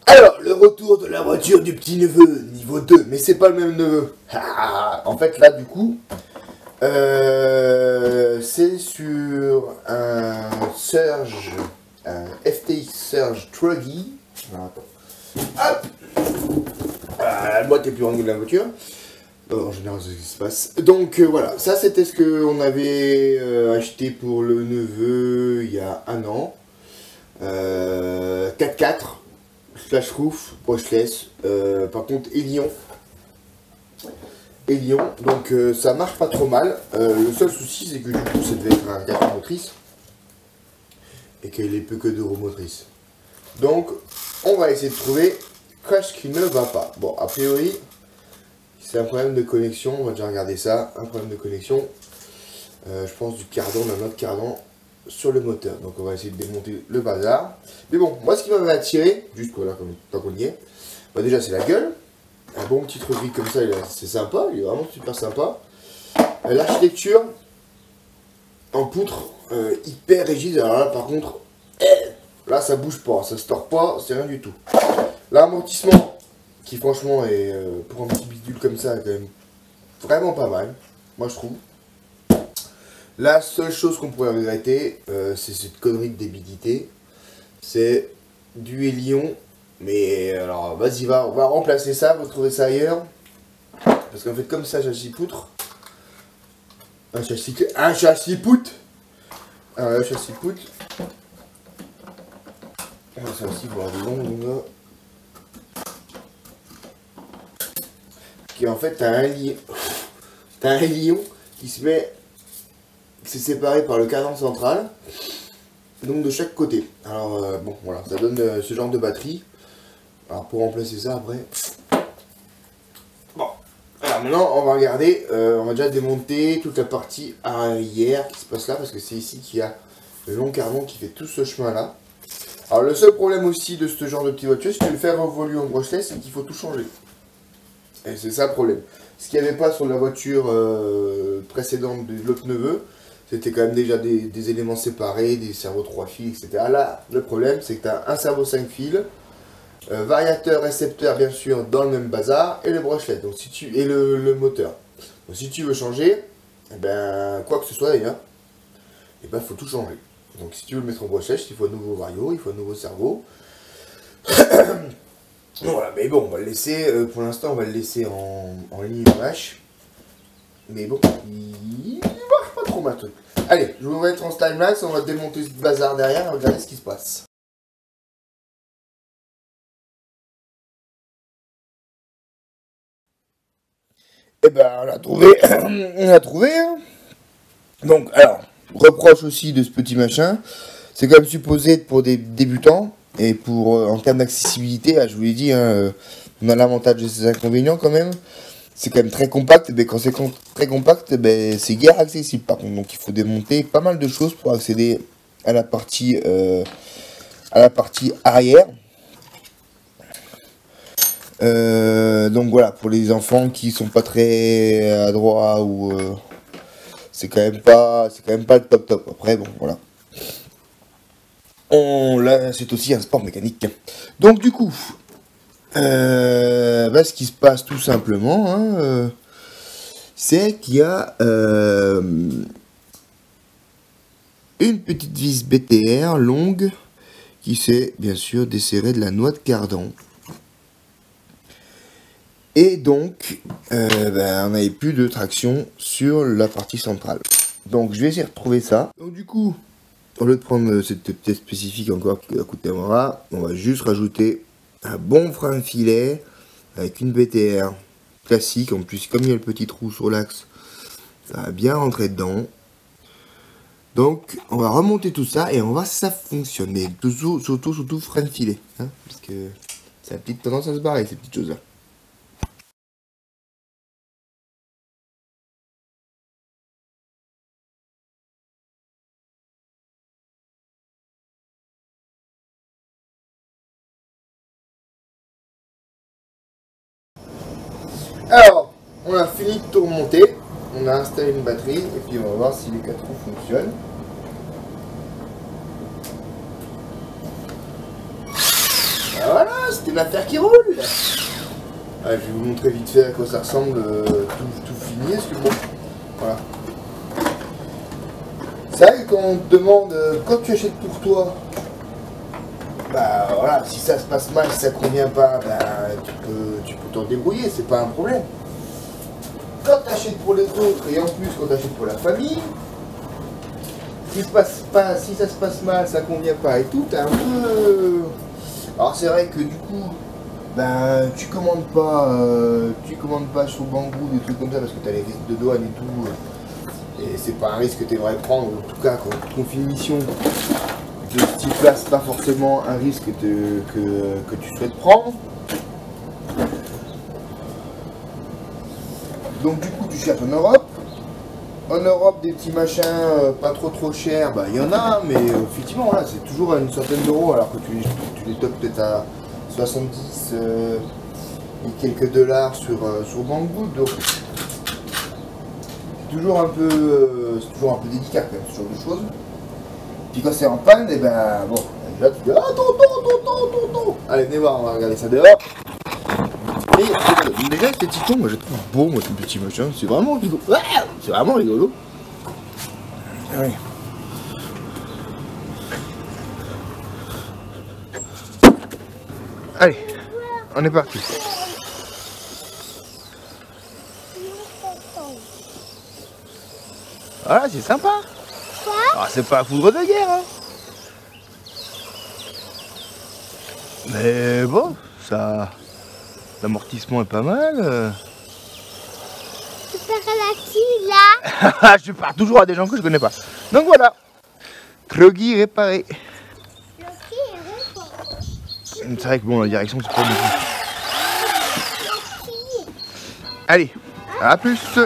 Alors, le retour de la voiture du petit neveu, niveau 2, mais c'est pas le même neveu. En fait, là, du coup, c'est sur un Surge, un FTX Surge Truggy. Alors, attends. Hop, la boîte est plus grande que la voiture. En général, c'est ce qui se passe. Donc, voilà, ça, c'était ce qu'on avait acheté pour le neveu il y a un an. 4x4. Slash roof, brushless, par contre Elion, donc ça marche pas trop mal. Le seul souci c'est que du coup ça devait être un 4 roues motrices et qu'il est peu que 2 roues motrices. Donc on va essayer de trouver ce qui ne va pas. Bon, a priori c'est un problème de connexion, on va déjà regarder ça, un problème de connexion, je pense du cardan, d'un autre cardan sur le moteur. Donc on va essayer de démonter le bazar. Mais bon, moi ce qui m'avait attiré, juste voilà, comme tant qu'on y est, bah déjà c'est la gueule. Un bon petit truc comme ça, c'est sympa, il est vraiment super sympa. L'architecture en poutre, hyper rigide. Alors là par contre, là ça bouge pas, ça se tord pas, c'est rien du tout. L'amortissement, qui franchement est pour un petit bidule comme ça, quand même vraiment pas mal, moi je trouve. La seule chose qu'on pourrait regretter, c'est cette connerie de débitité. C'est du Elion. Mais alors, vas-y, on va remplacer ça, vous trouvez ça ailleurs. Parce qu'en fait, comme ça, châssis poutre. Un châssis poutre. Alors, le châssis poutre. Ça aussi, vous avez long, qui en fait, t'as un lion qui se met. C'est séparé par le cadran central, donc de chaque côté. Alors bon voilà, ça donne ce genre de batterie. Alors pour remplacer ça après. Bon, alors maintenant on va regarder, on va déjà démonter toute la partie arrière qui se passe là, parce que c'est ici qu'il y a le long cardan qui fait tout ce chemin là. Alors le seul problème aussi de ce genre de petite voiture, si tu veux le faire évoluer en brushless, c'est qu'il faut tout changer. Et c'est ça le problème. Ce qu'il n'y avait pas sur la voiture précédente de l'autre neveu, c'était quand même déjà des éléments séparés, des servos 3 fils, etc. Là, le problème, c'est que tu as un servo 5 fils, variateur, récepteur, bien sûr, dans le même bazar, et le brushless, donc et le moteur. Donc si tu veux changer, eh ben, quoi que ce soit d'ailleurs, eh ben, faut tout changer. Donc si tu veux le mettre en brushless, il faut un nouveau vario, il faut un nouveau servo. Voilà, mais bon, on va le laisser, pour l'instant, on va le laisser en ligne H. Mais bon, il marche pas trop mal truc. Allez, je vais vous mettre en timelapse, on va démonter ce bazar derrière et regarder ce qui se passe. Eh ben, on a trouvé, on a trouvé, hein. Donc, alors, reproche aussi de ce petit machin, c'est quand même supposé être pour des débutants, et pour, en termes d'accessibilité, je vous l'ai dit, hein, on a l'avantage de ses inconvénients quand même. C'est quand même très compact, mais quand c'est très compact, c'est guère accessible par contre. Donc il faut démonter pas mal de choses pour accéder à la partie arrière. Donc voilà, pour les enfants qui sont pas très adroits ou c'est quand même pas le top. Après bon voilà. Là c'est aussi un sport mécanique. Donc du coup. Ce qui se passe tout simplement, hein, c'est qu'il y a une petite vis BTR longue qui s'est bien sûr desserrée de la noix de cardan. Et donc, on n'avait plus de traction sur la partie centrale. Donc je vais essayer de retrouver ça. Donc du coup, au lieu de prendre cette pièce spécifique encore qui va coûter un bras, on va juste rajouter un bon frein filet avec une BTR classique. En plus, comme il y a le petit trou sur l'axe, ça va bien rentrer dedans. Donc, on va remonter tout ça et on va ça fonctionner. Surtout frein filet, hein, parce que ça a petite tendance à se barrer ces petites choses-là. Alors, on a fini de tout remonter. On a installé une batterie et puis on va voir si les 4 roues fonctionnent. Voilà, c'était c'est une affaire qui roule. Ouais, je vais vous montrer vite fait à quoi ça ressemble, tout fini, excuse-moi. Voilà. C'est vrai que quand on te demande, quand tu achètes pour toi, bah voilà, si ça se passe mal, si ça convient pas, bah tu peux t'en débrouiller, c'est pas un problème. Quand tu achètes pour les autres, et en plus quand tu achètes pour la famille, si ça se passe mal, ça convient pas et tout, t'es un peu... Alors c'est vrai que du coup, ben tu commandes pas sur Banggood, des trucs comme ça, parce que t'as les risques de douane et tout, et c'est pas un risque que tu aimerais prendre, en tout cas quand tu confies une mission de ce type-là, c'est pas forcément un risque que tu souhaites prendre. Donc du coup tu cherches en Europe. En Europe, des petits machins pas trop chers, bah il y en a, mais effectivement voilà, c'est toujours à une centaine d'euros, alors que tu les topes peut-être à 70 et quelques dollars sur Banggood, donc c'est toujours un peu délicat quand même ce genre de choses. Puis quand c'est en panne, et ben bon, déjà tu dis ah tonton, allez venez voir, on va regarder ça dehors. Et déjà esthétiquement, moi je trouve beau moi ce petit machin, c'est vraiment rigolo. C'est vraiment rigolo. Ah oui. Allez, on est parti. Voilà, c'est sympa. Ah, c'est pas à foudre de guerre, hein. Mais bon, ça... L'amortissement est pas mal. Tu peux faire là. Je parle toujours à des gens que je connais pas. Donc voilà. Kroggy réparé. C'est vrai que bon, la direction c'est pas beaucoup. Allez, à plus.